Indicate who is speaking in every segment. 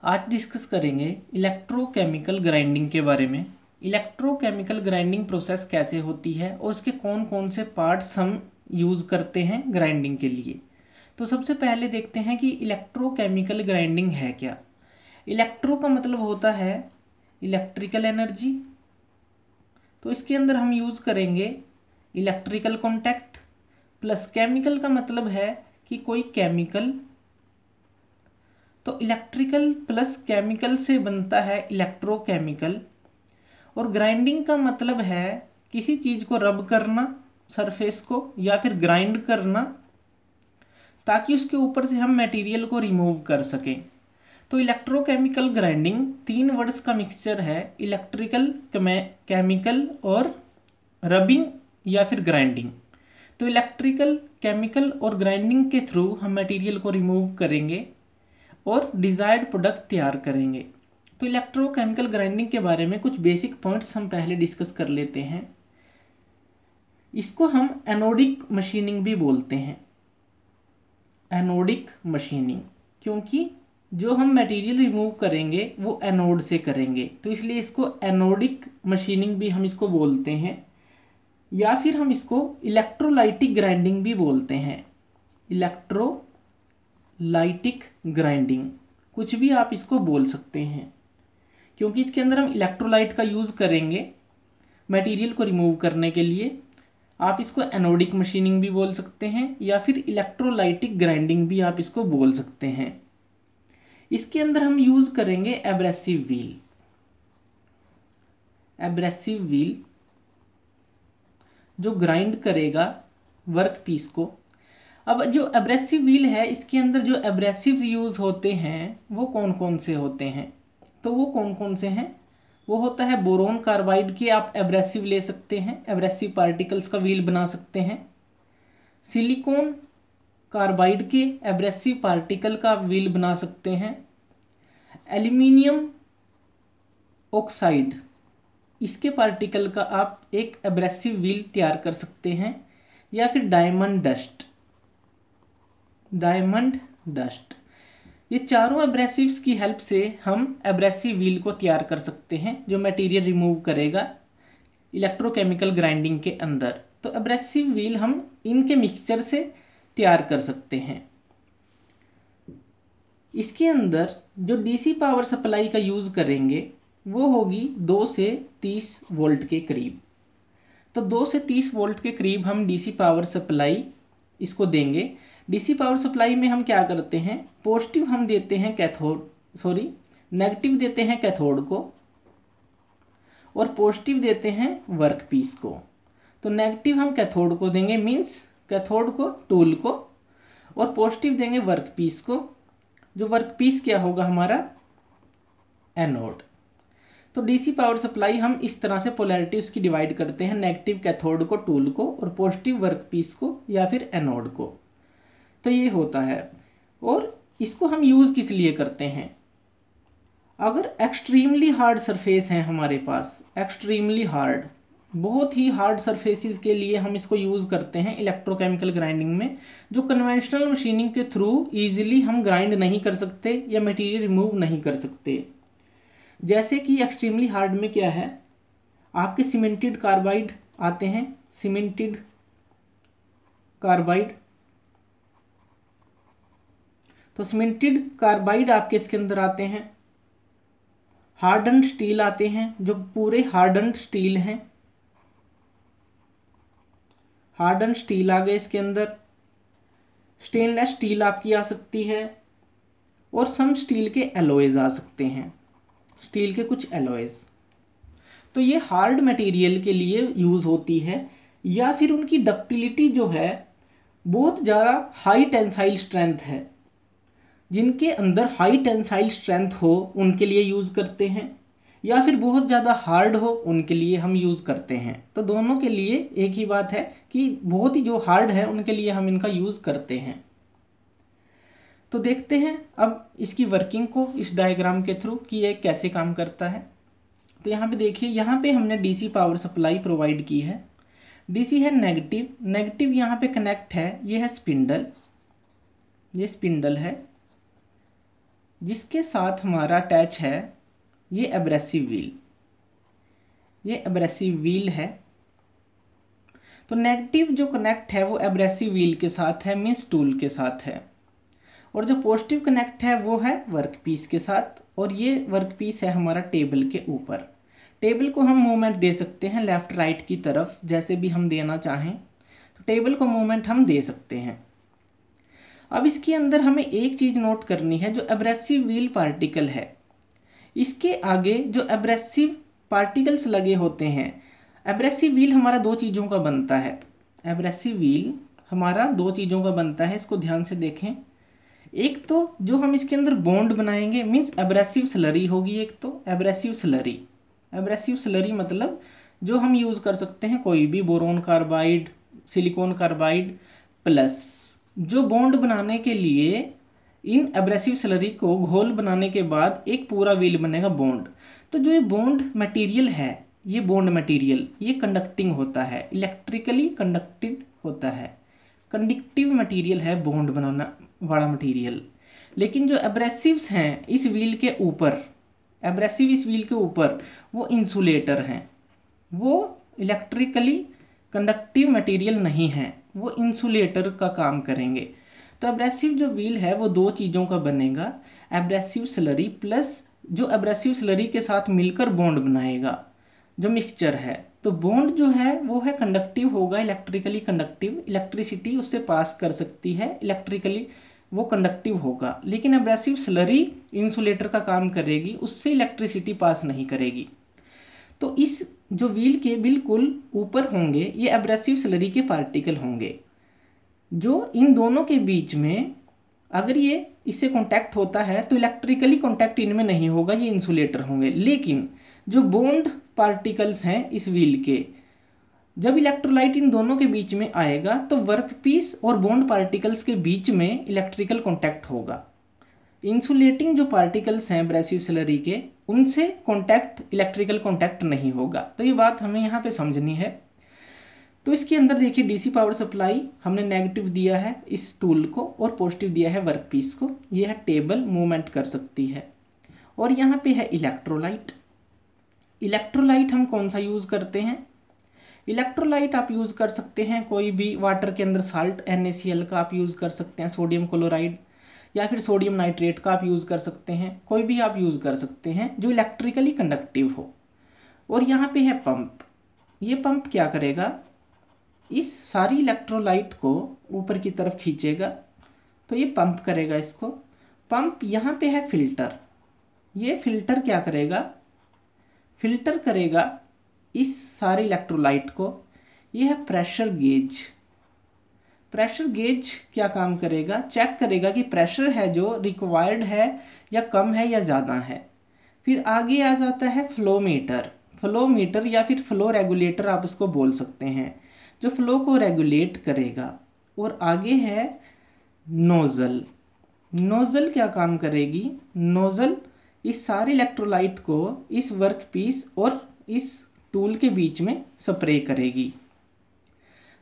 Speaker 1: आज डिस्कस करेंगे electrochemical grinding के बारे में। इलेक्ट्रोकेमिकल ग्राइंडिंग प्रोसेस कैसे होती है और उसके कौन कौन से पार्ट्स हम यूज़ करते हैं ग्राइंडिंग के लिए। तो सबसे पहले देखते हैं कि इलेक्ट्रोकेमिकल ग्राइंडिंग है क्या। इलेक्ट्रो का मतलब होता है इलेक्ट्रिकल एनर्जी, तो इसके अंदर हम यूज़ करेंगे इलेक्ट्रिकल कॉन्टैक्ट, प्लस केमिकल का मतलब है कि कोई केमिकल, तो इलेक्ट्रिकल प्लस केमिकल से बनता है इलेक्ट्रोकेमिकल। और ग्राइंडिंग का मतलब है किसी चीज़ को रब करना, सरफेस को, या फिर ग्राइंड करना ताकि उसके ऊपर से हम मटेरियल को रिमूव कर सकें। तो इलेक्ट्रोकेमिकल ग्राइंडिंग 3 वर्ड्स का मिक्सचर है, इलेक्ट्रिकल, केमिकल और रबिंग या फिर ग्राइंडिंग। तो इलेक्ट्रिकल, केमिकल और ग्राइंडिंग के थ्रू हम मटेरियल को रिमूव करेंगे और डिज़ायर्ड प्रोडक्ट तैयार करेंगे। तो इलेक्ट्रोकेमिकल ग्राइंडिंग के बारे में कुछ बेसिक पॉइंट्स हम पहले डिस्कस कर लेते हैं। इसको हम एनोडिक मशीनिंग भी बोलते हैं, एनोडिक मशीनिंग, क्योंकि जो हम मटेरियल रिमूव करेंगे वो एनोड से करेंगे, तो इसलिए इसको एनोडिक मशीनिंग भी हम इसको बोलते हैं। या फिर हम इसको इलेक्ट्रोलाइटिक ग्राइंडिंग भी बोलते हैं, इलेक्ट्रोलाइटिक ग्राइंडिंग, कुछ भी आप इसको बोल सकते हैं, क्योंकि इसके अंदर हम इलेक्ट्रोलाइट का यूज़ करेंगे मटेरियल को रिमूव करने के लिए। आप इसको एनोडिक मशीनिंग भी बोल सकते हैं या फिर इलेक्ट्रोलाइटिक ग्राइंडिंग भी आप इसको बोल सकते हैं। इसके अंदर हम यूज़ करेंगे एब्रेसिव व्हील, एब्रेसिव व्हील जो ग्राइंड करेगा वर्क पीस को। अब जो एब्रेसिव व्हील है, इसके अंदर जो एब्रेसिव्स यूज़ होते हैं वो कौन कौन से होते हैं, तो वो कौन कौन से हैं, वो होता है बोरोन कार्बाइड के आप एब्रेसिव ले सकते हैं, एब्रेसिव पार्टिकल्स का व्हील बना सकते हैं। सिलिकॉन कार्बाइड के एब्रेसिव पार्टिकल का व्हील बना सकते हैं। एल्यूमिनियम ऑक्साइड, इसके पार्टिकल का आप एक एब्रेसिव व्हील तैयार कर सकते हैं। या फिर डायमंड डस्ट, डायमंड डस्ट, ये चारों एब्रेसिव्स की हेल्प से हम एब्रेसिव व्हील को तैयार कर सकते हैं जो मटेरियल रिमूव करेगा इलेक्ट्रोकेमिकल ग्राइंडिंग के अंदर। तो एब्रेसिव व्हील हम इनके मिक्सचर से तैयार कर सकते हैं। इसके अंदर जो डीसी पावर सप्लाई का यूज़ करेंगे वो होगी 2 से 30 वोल्ट के करीब। तो 2 से 30 वोल्ट के करीब हम डीसी पावर सप्लाई इसको देंगे। डीसी पावर सप्लाई में हम क्या करते हैं, पॉजिटिव हम देते हैं नेगेटिव देते हैं कैथोड को और पॉजिटिव देते हैं वर्क पीस को। तो नेगेटिव हम कैथोड को देंगे, मींस कैथोड को, टूल को, और पॉजिटिव देंगे वर्क पीस को, जो वर्क पीस क्या होगा हमारा एनोड। तो डीसी पावर सप्लाई हम इस तरह से पोलैरिटी उसकी डिवाइड करते हैं, नेगेटिव कैथोड को, टूल को, और पॉजिटिव वर्क पीस को या फिर एनोड को। तो ये होता है। और इसको हम यूज़ किस लिए करते हैं, अगर एक्सट्रीमली हार्ड सरफेस है हमारे पास, एक्सट्रीमली हार्ड, बहुत ही हार्ड सरफेसेस के लिए हम इसको यूज़ करते हैं इलेक्ट्रोकेमिकल ग्राइंडिंग में, जो कन्वेंशनल मशीनिंग के थ्रू ईजिली हम ग्राइंड नहीं कर सकते या मटेरियल रिमूव नहीं कर सकते। जैसे कि एक्सट्रीमली हार्ड में क्या है, आपके सीमेंटेड कार्बाइड आते हैं, सीमेंटेड कार्बाइड, तो सीमेंटेड कार्बाइड आपके इसके अंदर आते हैं। हार्डन्ड स्टील आते हैं, जो पूरे हार्डन्ड स्टील हैं, हार्डन्ड स्टील आ गए इसके अंदर। स्टेनलेस स्टील आपकी आ सकती है, और सम स्टील के एलॉयज आ सकते हैं, स्टील के कुछ एलॉयज। तो ये हार्ड मटेरियल के लिए यूज़ होती है। या फिर उनकी डक्टिलिटी जो है बहुत ज़्यादा हाई टेंसाइल स्ट्रेंथ है, जिनके अंदर हाई टेंसाइल स्ट्रेंथ हो उनके लिए यूज़ करते हैं, या फिर बहुत ज़्यादा हार्ड हो उनके लिए हम यूज़ करते हैं। तो दोनों के लिए एक ही बात है कि बहुत ही जो हार्ड है उनके लिए हम इनका यूज़ करते हैं। तो देखते हैं अब इसकी वर्किंग को इस डायग्राम के थ्रू कि ये कैसे काम करता है। तो यहाँ पे देखिए, यहाँ पे हमने डीसी पावर सप्लाई प्रोवाइड की है। डीसी है नेगेटिव, नेगेटिव यहाँ पे कनेक्ट है, ये है स्पिंडल, ये स्पिंडल है, जिसके साथ हमारा अटैच है ये एब्रेसिव व्हील, ये एब्रेसिव व्हील है। तो नेगेटिव जो कनेक्ट है वो एब्रेसिव व्हील के साथ है, मीन्स टूल के साथ है, और जो पॉजिटिव कनेक्ट है वो है वर्कपीस के साथ, और ये वर्कपीस है हमारा टेबल के ऊपर। टेबल को हम मूवमेंट दे सकते हैं लेफ़्ट राइट की तरफ, जैसे भी हम देना चाहें तो टेबल को मूवमेंट हम दे सकते हैं। अब इसके अंदर हमें एक चीज़ नोट करनी है, जो एब्रेसिव व्हील पार्टिकल है इसके आगे जो एब्रेसिव पार्टिकल्स लगे होते हैं। एब्रेसिव व्हील हमारा दो चीज़ों का बनता है, एब्रेसिव व्हील हमारा दो चीज़ों का बनता है, इसको ध्यान से देखें। एक तो जो हम इसके अंदर बॉन्ड बनाएंगे मीन्स एब्रेसिव स्लरी होगी, एक तो एब्रेसिव स्लरी। एब्रेसिव स्लरी मतलब जो हम यूज़ कर सकते हैं कोई भी, boron carbide, silicon carbide, plus जो बॉन्ड बनाने के लिए इन एब्रेसिव स्लरी को घोल बनाने के बाद एक पूरा व्हील बनेगा बॉन्ड। तो जो ये बॉन्ड मटेरियल है, ये बॉन्ड मटेरियल ये कंडक्टिंग होता है, इलेक्ट्रिकली कंडक्टेड होता है, कंडक्टिव मटेरियल है बॉन्ड बनाना वाला मटेरियल। लेकिन जो एब्रेसिव्स हैं इस व्हील के ऊपर, एब्रेसिव इस व्हील के ऊपर वो इंसुलेटर हैं, वो इलेक्ट्रिकली कंडक्टिव मटेरियल नहीं है, वो इंसुलेटर का काम करेंगे। तो एब्रेसिव जो व्हील है वो दो चीज़ों का बनेगा, एब्रेसिव स्लरी प्लस जो एब्रेसिव स्लरी के साथ मिलकर बॉन्ड बनाएगा जो मिक्सचर है। तो बॉन्ड जो है वो है कंडक्टिव होगा, इलेक्ट्रिकली कंडक्टिव, इलेक्ट्रिसिटी उससे पास कर सकती है, इलेक्ट्रिकली वो कंडक्टिव होगा। लेकिन एब्रेसिव स्लरी इंसुलेटर का काम करेगी, उससे इलेक्ट्रिसिटी पास नहीं करेगी। तो इस जो व्हील के बिल्कुल ऊपर होंगे ये एब्रेसिव स्लरी के पार्टिकल होंगे, जो इन दोनों के बीच में अगर ये इससे कांटेक्ट होता है तो इलेक्ट्रिकली कांटेक्ट इनमें नहीं होगा, ये इंसुलेटर होंगे। लेकिन जो बॉन्ड पार्टिकल्स हैं इस व्हील के, जब इलेक्ट्रोलाइट इन दोनों के बीच में आएगा तो वर्कपीस और बॉन्ड पार्टिकल्स के बीच में इलेक्ट्रिकल कांटेक्ट होगा। इंसुलेटिंग जो पार्टिकल्स हैं एब्रेसिव स्लरी के, उनसे कांटेक्ट इलेक्ट्रिकल कांटेक्ट नहीं होगा। तो ये बात हमें यहाँ पे समझनी है। तो इसके अंदर देखिए डीसी पावर सप्लाई हमने नेगेटिव दिया है इस टूल को और पॉजिटिव दिया है वर्कपीस को। यह है टेबल, मूवमेंट कर सकती है। और यहाँ पे है इलेक्ट्रोलाइट। इलेक्ट्रोलाइट हम कौन सा यूज़ करते हैं? इलेक्ट्रोलाइट आप यूज़ कर सकते हैं कोई भी वाटर के अंदर साल्ट NaCl का आप यूज़ कर सकते हैं, सोडियम क्लोराइड या फिर सोडियम नाइट्रेट का आप यूज़ कर सकते हैं, कोई भी आप यूज़ कर सकते हैं जो इलेक्ट्रिकली कंडक्टिव हो। और यहाँ पे है पंप। ये पंप क्या करेगा, इस सारी इलेक्ट्रोलाइट को ऊपर की तरफ खींचेगा, तो ये पंप करेगा इसको। पंप यहाँ पे है फिल्टर। ये फिल्टर क्या करेगा, फिल्टर करेगा इस सारे इलेक्ट्रोलाइट को। ये है प्रेशर गेज। प्रेशर गेज क्या काम करेगा, चेक करेगा कि प्रेशर है जो रिक्वायर्ड है या कम है या ज़्यादा है। फिर आगे आ जाता है फ्लो मीटर। फ्लो मीटर या फिर फ्लो रेगुलेटर आप इसको बोल सकते हैं, जो फ्लो को रेगुलेट करेगा। और आगे है नोज़ल। नोज़ल क्या काम करेगी, नोज़ल इस सारे इलेक्ट्रोलाइट को इस वर्कपीस और इस टूल के बीच में स्प्रे करेगी।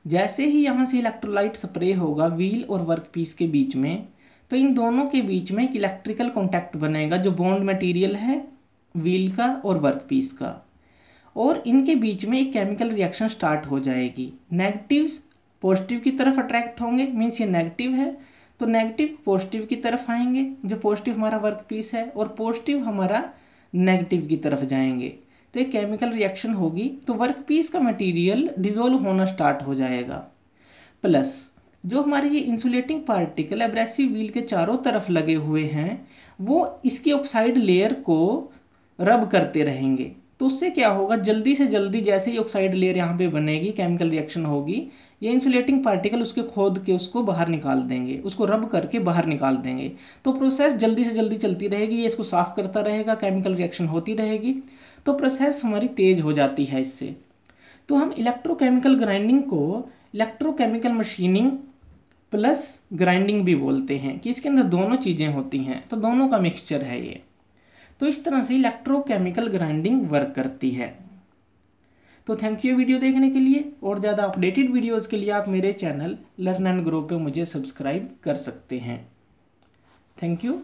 Speaker 1: जैसे ही यहाँ से इलेक्ट्रोलाइट स्प्रे होगा व्हील और वर्कपीस के बीच में, तो इन दोनों के बीच में एक इलेक्ट्रिकल कॉन्टैक्ट बनेगा जो बॉन्ड मटेरियल है व्हील का और वर्कपीस का, और इनके बीच में एक केमिकल रिएक्शन स्टार्ट हो जाएगी। नेगेटिव्स पॉजिटिव की तरफ अट्रैक्ट होंगे, मीन्स ये नेगेटिव है, तो नेगेटिव पॉजिटिव की तरफ आएंगे, जो पॉजिटिव हमारा वर्कपीस है, और पॉजिटिव हमारा नेगेटिव की तरफ जाएंगे। तो एक केमिकल रिएक्शन होगी, तो वर्कपीस का मटेरियल डिसॉल्व होना स्टार्ट हो जाएगा। प्लस जो हमारे ये इंसुलेटिंग पार्टिकल एब्रेसिव व्हील के चारों तरफ लगे हुए हैं, वो इसकी ऑक्साइड लेयर को रब करते रहेंगे। तो उससे क्या होगा, जल्दी से जल्दी जैसे ही ऑक्साइड लेयर यहाँ पे बनेगी, केमिकल रिएक्शन होगी, ये इंसुलेटिंग पार्टिकल उसके खोद के उसको बाहर निकाल देंगे, उसको रब करके बाहर निकाल देंगे। तो प्रोसेस जल्दी से जल्दी चलती रहेगी, ये इसको साफ करता रहेगा, केमिकल रिएक्शन होती रहेगी, तो प्रोसेस हमारी तेज हो जाती है इससे। तो हम इलेक्ट्रोकेमिकल ग्राइंडिंग को इलेक्ट्रोकेमिकल मशीनिंग प्लस ग्राइंडिंग भी बोलते हैं, कि इसके अंदर दोनों चीज़ें होती हैं, तो दोनों का मिक्सचर है ये। तो इस तरह से इलेक्ट्रोकेमिकल ग्राइंडिंग वर्क करती है। तो थैंक यू वीडियो देखने के लिए, और ज़्यादा अपडेटेड वीडियोज़ के लिए आप मेरे चैनल लर्न एंड ग्रो पे मुझे सब्सक्राइब कर सकते हैं। Thank you.